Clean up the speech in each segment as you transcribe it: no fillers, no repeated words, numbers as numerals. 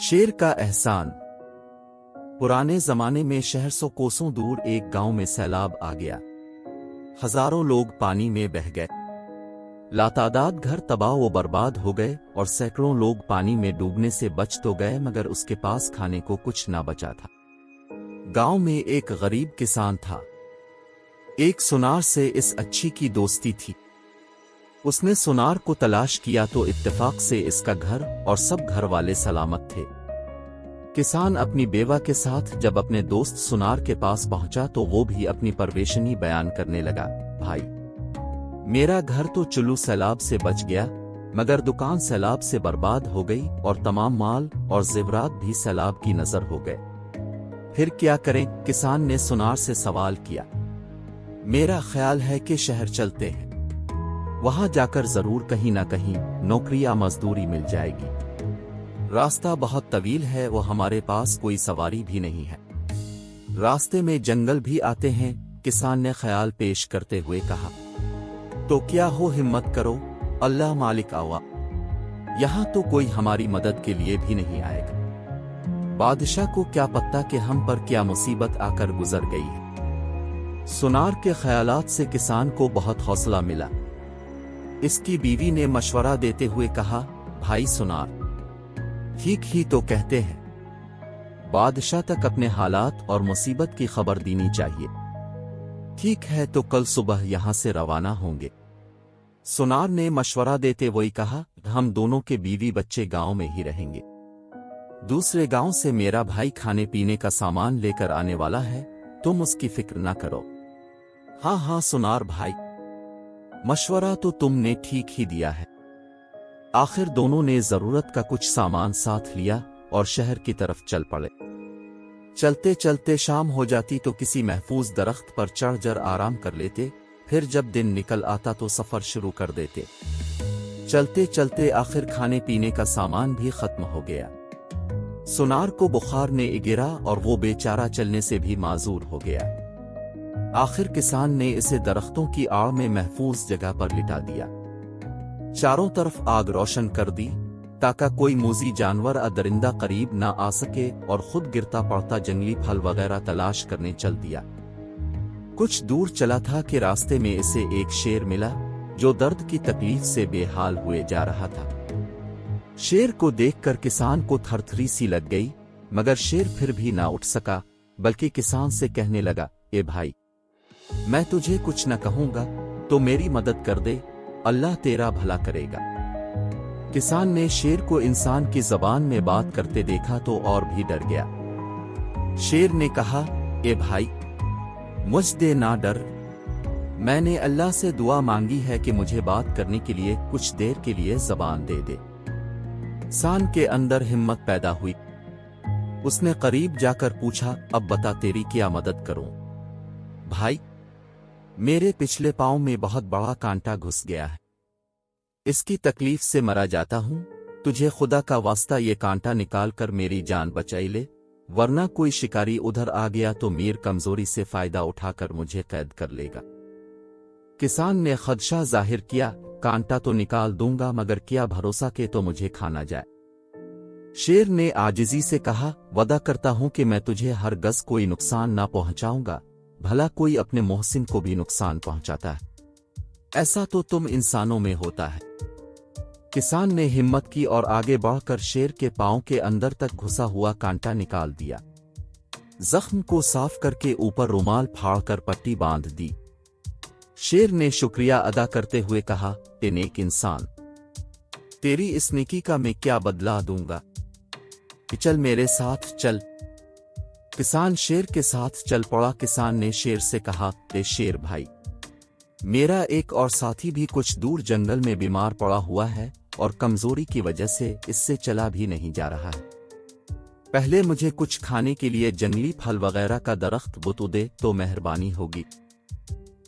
शेर का एहसान। पुराने जमाने में शहर सौ कोसों दूर एक गांव में सैलाब आ गया। हजारों लोग पानी में बह गए। लातादाद घर तबाह व बर्बाद हो गए और सैकड़ों लोग पानी में डूबने से बच तो गए मगर उसके पास खाने को कुछ ना बचा था। गांव में एक गरीब किसान था। एक सुनार से इस अच्छी की दोस्ती थी। उसने सुनार को तलाश किया तो इत्तेफाक से इसका घर और सब घर वाले सलामत थे। किसान अपनी बेवा के साथ जब अपने दोस्त सुनार के पास पहुंचा तो वो भी अपनी परेशानी बयान करने लगा। भाई, मेरा घर तो चुल्लू सैलाब से बच गया मगर दुकान सैलाब से बर्बाद हो गई और तमाम माल और जेवरात भी सैलाब की नजर हो गए। फिर क्या करें? किसान ने सुनार से सवाल किया। मेरा ख्याल है कि शहर चलते हैं, वहां जाकर जरूर कहीं ना कहीं नौकरी या मजदूरी मिल जाएगी। रास्ता बहुत तवील है, वो हमारे पास कोई सवारी भी नहीं है। रास्ते में जंगल भी आते हैं, किसान ने ख्याल पेश करते हुए कहा। तो क्या हो, हिम्मत करो, अल्लाह मालिक आवा, यहां तो कोई हमारी मदद के लिए भी नहीं आएगा। बादशाह को क्या पता कि हम पर क्या मुसीबत आकर गुजर गई है। सुनार के ख्यालात से किसान को बहुत हौसला मिला। इसकी बीवी ने मशवरा देते हुए कहा, भाई सुनार, ठीक ही तो कहते हैं, बादशाह तक अपने हालात और मुसीबत की खबर देनी चाहिए। ठीक है, तो कल सुबह यहां से रवाना होंगे। सुनार ने मशवरा देते हुए कहा, हम दोनों के बीवी बच्चे गांव में ही रहेंगे। दूसरे गांव से मेरा भाई खाने पीने का सामान लेकर आने वाला है, तुम उसकी फिक्र ना करो। हाँ हाँ सुनार भाई, मशवरा तो तुमने ठीक ही दिया है। आखिर दोनों ने जरूरत का कुछ सामान साथ लिया और शहर की तरफ चल पड़े। चलते चलते शाम हो जाती तो किसी महफूज दरख्त पर चढ़कर आराम कर लेते, फिर जब दिन निकल आता तो सफर शुरू कर देते। चलते चलते आखिर खाने पीने का सामान भी खत्म हो गया। सुनार को बुखार ने गिरा और वो बेचारा चलने से भी माजूर हो गया। आखिर किसान ने इसे दरख्तों की आड़ में महफूज जगह पर लिटा दिया। चारों तरफ आग रोशन कर दी ताकि कोई मूजी जानवर या दरिंदा करीब ना आ सके और खुद गिरता पड़ता जंगली फल वगैरह तलाश करने चल दिया। कुछ दूर चला था कि रास्ते में इसे एक शेर मिला जो दर्द की तकलीफ से बेहाल हुए जा रहा था। शेर को देखकर किसान को थरथरी सी लग गई मगर शेर फिर भी ना उठ सका, बल्कि किसान से कहने लगा, ए भाई, मैं तुझे कुछ न कहूंगा तो मेरी मदद कर दे, अल्लाह तेरा भला करेगा। किसान ने शेर को इंसान की जबान में बात करते देखा तो और भी डर गया। शेर ने कहा, ए भाई, मुझसे ना डर, मैंने अल्लाह से दुआ मांगी है कि मुझे बात करने के लिए कुछ देर के लिए जबान दे दे। इंसान के अंदर हिम्मत पैदा हुई। उसने करीब जाकर पूछा, अब बता तेरी क्या मदद करूं? भाई, मेरे पिछले पांव में बहुत बड़ा कांटा घुस गया है, इसकी तकलीफ से मरा जाता हूं। तुझे खुदा का वास्ता ये कांटा निकाल कर मेरी जान बचाई ले, वरना कोई शिकारी उधर आ गया तो मीर कमजोरी से फायदा उठाकर मुझे कैद कर लेगा। किसान ने खदशा जाहिर किया, कांटा तो निकाल दूंगा मगर क्या भरोसा के तो मुझे खाना जाए। शेर ने आजिजी से कहा, वादा करता हूं कि मैं तुझे हर गज कोई नुकसान ना पहुंचाऊंगा, भला कोई अपने मोहसिन को भी नुकसान पहुंचाता है, ऐसा तो तुम इंसानों में होता है। किसान ने हिम्मत की और आगे बढ़कर शेर के पांव के अंदर तक घुसा हुआ कांटा निकाल दिया। जख्म को साफ करके ऊपर रुमाल फाड़कर पट्टी बांध दी। शेर ने शुक्रिया अदा करते हुए कहा, ए नेक इंसान, तेरी इस नेकी का मैं क्या बदला दूंगा, चल मेरे साथ चल। किसान शेर के साथ चल पड़ा। किसान ने शेर से कहा, ए शेर भाई, मेरा एक और साथी भी कुछ दूर जंगल में बीमार पड़ा हुआ है और कमजोरी की वजह से इससे चला भी नहीं जा रहा है। पहले मुझे कुछ खाने के लिए जंगली फल वगैरह का दरख्त बुतो दे तो मेहरबानी होगी।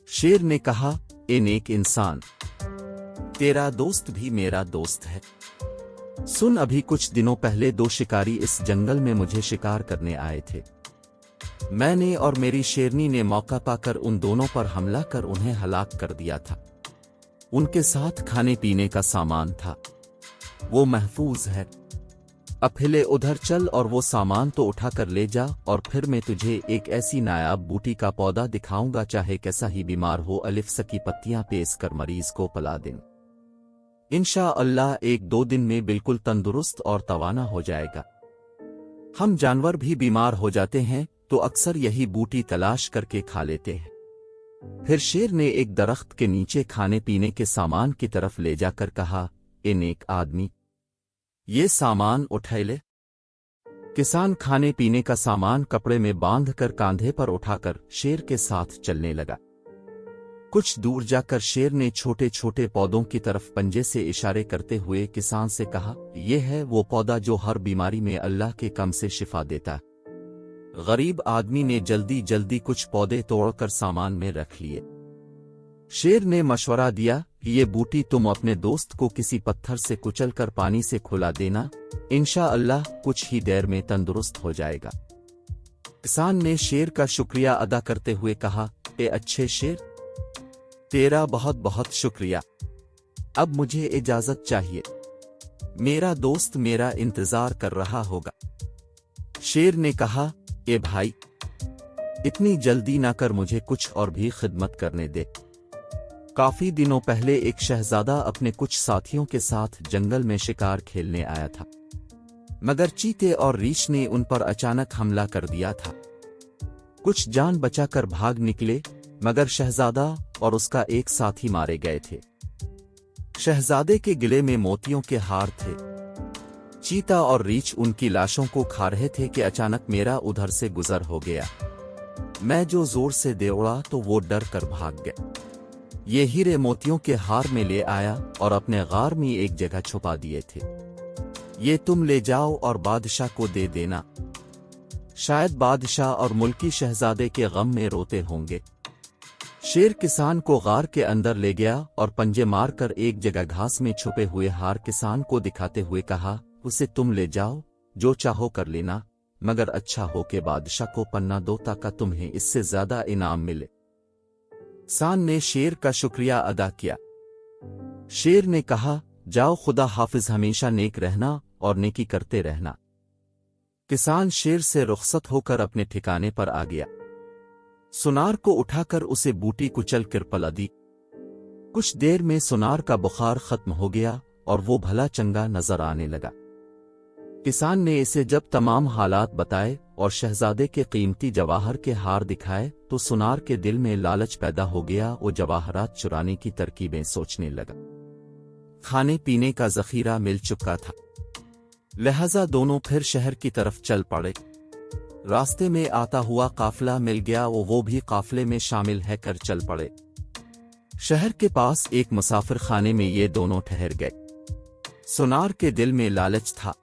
शेर ने कहा, ए नेक इंसान, तेरा दोस्त भी मेरा दोस्त है। सुन, अभी कुछ दिनों पहले दो शिकारी इस जंगल में मुझे शिकार करने आए थे। मैंने और मेरी शेरनी ने मौका पाकर उन दोनों पर हमला कर उन्हें हलाक कर दिया था। उनके साथ खाने पीने का सामान था, वो महफूज है। अब हिले उधर चल और वो सामान तो उठा कर ले जा, और फिर मैं तुझे एक ऐसी नायाब बूटी का पौधा दिखाऊंगा, चाहे कैसा ही बीमार हो अलिफ सकी पत्तियां पेश कर मरीज को पिला दें। इंशाअल्लाह 1-2 दिन में बिल्कुल तंदुरुस्त और तवाना हो जाएगा। हम जानवर भी बीमार हो जाते हैं तो अक्सर यही बूटी तलाश करके खा लेते हैं। फिर शेर ने एक दरख्त के नीचे खाने पीने के सामान की तरफ ले जाकर कहा, ए नेक आदमी, ये सामान उठा ले। किसान खाने पीने का सामान कपड़े में बांध कर कांधे पर उठाकर शेर के साथ चलने लगा। कुछ दूर जाकर शेर ने छोटे छोटे पौधों की तरफ पंजे से इशारे करते हुए किसान से कहा, यह है वो पौधा जो हर बीमारी में अल्लाह के कम से शिफा देता है। गरीब आदमी ने जल्दी जल्दी कुछ पौधे तोड़कर सामान में रख लिए। शेर ने मशवरा दिया कि ये बूटी तुम अपने दोस्त को किसी पत्थर से कुचलकर पानी से खुला देना, इंशाअल्लाह कुछ ही देर में तंदुरुस्त हो जाएगा। किसान ने शेर का शुक्रिया अदा करते हुए कहा, ए अच्छे शेर, तेरा बहुत बहुत शुक्रिया। अब मुझे इजाजत चाहिए, मेरा दोस्त मेरा इंतजार कर रहा होगा। शेर ने कहा, ए भाई, इतनी जल्दी ना कर, मुझे कुछ और भी खिदमत करने दे। काफी दिनों पहले एक शहजादा अपने कुछ साथियों के साथ जंगल में शिकार खेलने आया था, मगर चीते और रीछ ने उन पर अचानक हमला कर दिया था। कुछ जान बचाकर भाग निकले, मगर शहजादा और उसका एक साथी मारे गए थे। शहजादे के गले में मोतियों के हार थे। चीता और रीछ उनकी लाशों को खा रहे थे कि अचानक मेरा उधर से गुजर हो गया। मैं जो जोर से दौड़ा तो वो डर कर भाग गए। ये हीरे मोतियों के हार में ले आया और अपने गार में एक जगह छुपा दिए थे। ये तुम ले जाओ और बादशाह को दे देना, शायद बादशाह और मुल्की शहजादे के गम में रोते होंगे। शेर किसान को गार के अंदर ले गया और पंजे मारकर एक जगह घास में छुपे हुए हार किसान को दिखाते हुए कहा, उसे तुम ले जाओ, जो चाहो कर लेना, मगर अच्छा हो के बादशाह को पन्ना दो ताकि तुम्हें इससे ज्यादा इनाम मिले। किसान ने शेर का शुक्रिया अदा किया। शेर ने कहा, जाओ, खुदा हाफिज, हमेशा नेक रहना और नेकी करते रहना। किसान शेर से रुखसत होकर अपने ठिकाने पर आ गया। सुनार को उठाकर उसे बूटी कुचल कर पिला दी। कुछ देर में सुनार का बुखार खत्म हो गया और वो भला चंगा नजर आने लगा। किसान ने इसे जब तमाम हालात बताए और शहजादे के कीमती जवाहर के हार दिखाए तो सुनार के दिल में लालच पैदा हो गया। वो जवाहरात चुराने की तरकीबें सोचने लगा। खाने पीने का जखीरा मिल चुका था, लिहाजा दोनों फिर शहर की तरफ चल पड़े। रास्ते में आता हुआ काफिला मिल गया, वो भी काफिले में शामिल है कर चल पड़े। शहर के पास एक मुसाफिर खाने में ये दोनों ठहर गए। सुनार के दिल में लालच था।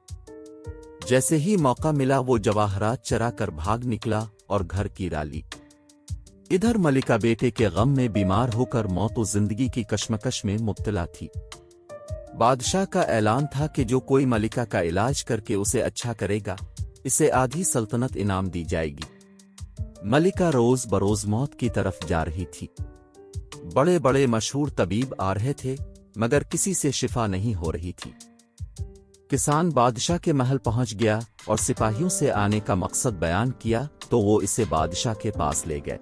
जैसे ही मौका मिला वो जवाहरात चरा कर भाग निकला और घर की राली। इधर मलिका बेटे के गम में बीमार होकर मौत व जिंदगी की कश्मकश में मुब्तला थी। बादशाह का ऐलान था कि जो कोई मलिका का इलाज करके उसे अच्छा करेगा, इसे आधी सल्तनत इनाम दी जाएगी। मलिका रोज बरोज मौत की तरफ जा रही थी। बड़े बड़े मशहूर तबीब आ रहे थे, मगर किसी से शिफा नहीं हो रही थी। किसान बादशाह के महल पहुंच गया और सिपाहियों से आने का मकसद बयान किया तो वो इसे बादशाह के पास ले गए।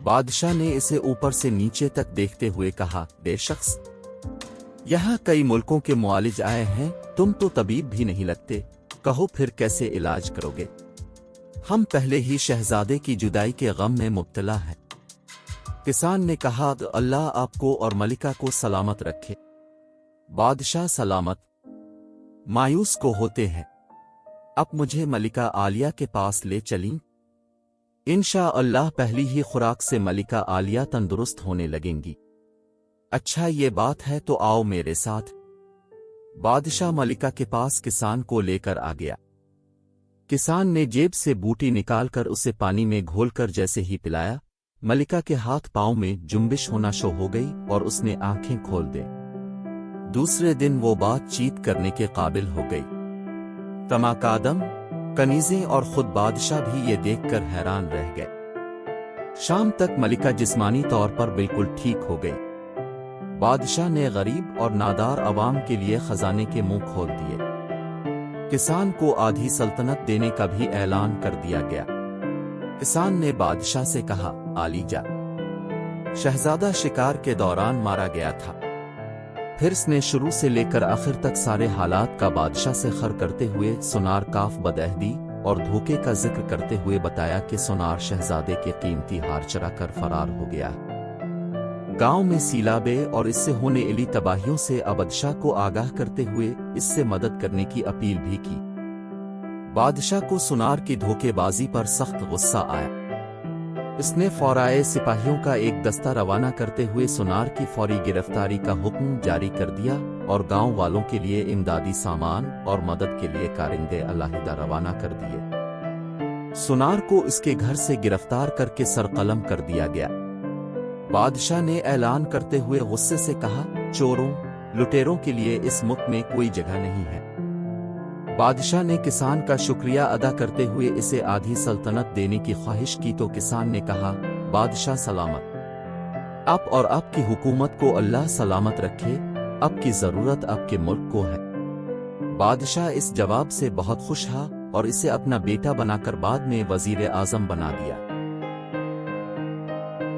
बादशाह ने इसे ऊपर से नीचे तक देखते हुए कहा, बेशख्स, यहाँ कई मुल्कों के मुआलिज आए हैं, तुम तो तबीब भी नहीं लगते, कहो फिर कैसे इलाज करोगे? हम पहले ही शहजादे की जुदाई के गम में मुब्तला हैं। किसान ने कहा, अल्लाह आपको और मलिका को सलामत रखे। बादशाह सलामत मायूस को होते हैं। अब मुझे मलिका आलिया के पास ले चलीं? इंशाअल्लाह पहली ही खुराक से मलिका आलिया तंदुरुस्त होने लगेंगी। अच्छा ये बात है तो आओ मेरे साथ। बादशाह मलिका के पास किसान को लेकर आ गया। किसान ने जेब से बूटी निकालकर उसे पानी में घोलकर जैसे ही पिलाया, मलिका के हाथ पांव में जुम्बिश होना शुरू हो गई और उसने आंखें खोल दी। दूसरे दिन वो बातचीत करने के काबिल हो गई। तमाकादम, कनीजें और खुद बादशाह भी ये देखकर हैरान रह गए। शाम तक मलिका जिस्मानी तौर पर बिल्कुल ठीक हो गई। बादशाह ने गरीब और नादार अवाम के लिए खजाने के मुंह खोल दिए। किसान को आधी सल्तनत देने का भी ऐलान कर दिया गया। किसान ने बादशाह से कहा, आलीजा। शहजादा शिकार के दौरान मारा गया था। फिर इसने शुरू से लेकर आखिर तक सारे हालात का बादशाह से खर करते हुए सुनार काफ बदअहदी और धोखे का जिक्र करते हुए बताया कि सुनार शहजादे के कीमती हार चुरा कर फरार हो गया। गांव में सीलाबे और इससे होने वाली तबाहियों से बादशाह को आगाह करते हुए इससे मदद करने की अपील भी की। बादशाह को सुनार की धोखेबाजी पर सख्त गुस्सा आया। इसने फौराए सिपाहियों का एक दस्ता रवाना करते हुए सुनार की फौरी गिरफ्तारी का हुक्म जारी कर दिया और गांव वालों के लिए इमदादी सामान और मदद के लिए कारिंदे अलहदा रवाना कर दिए। सुनार को इसके घर से गिरफ्तार करके सरकलम कर दिया गया। बादशाह ने ऐलान करते हुए गुस्से से कहा, चोरों लुटेरों के लिए इस मुल्क में कोई जगह नहीं है। बादशाह ने किसान का शुक्रिया अदा करते हुए इसे आधी सल्तनत देने की ख्वाहिश की तो किसान ने कहा, बादशाह सलामत। आप और आपकी हुकूमत को अल्लाह सलामत रखे। आपकी जरूरत आपके मुल्क को है। बादशाह इस जवाब से बहुत खुश था और इसे अपना बेटा बनाकर बाद में वजीर आजम बना दिया।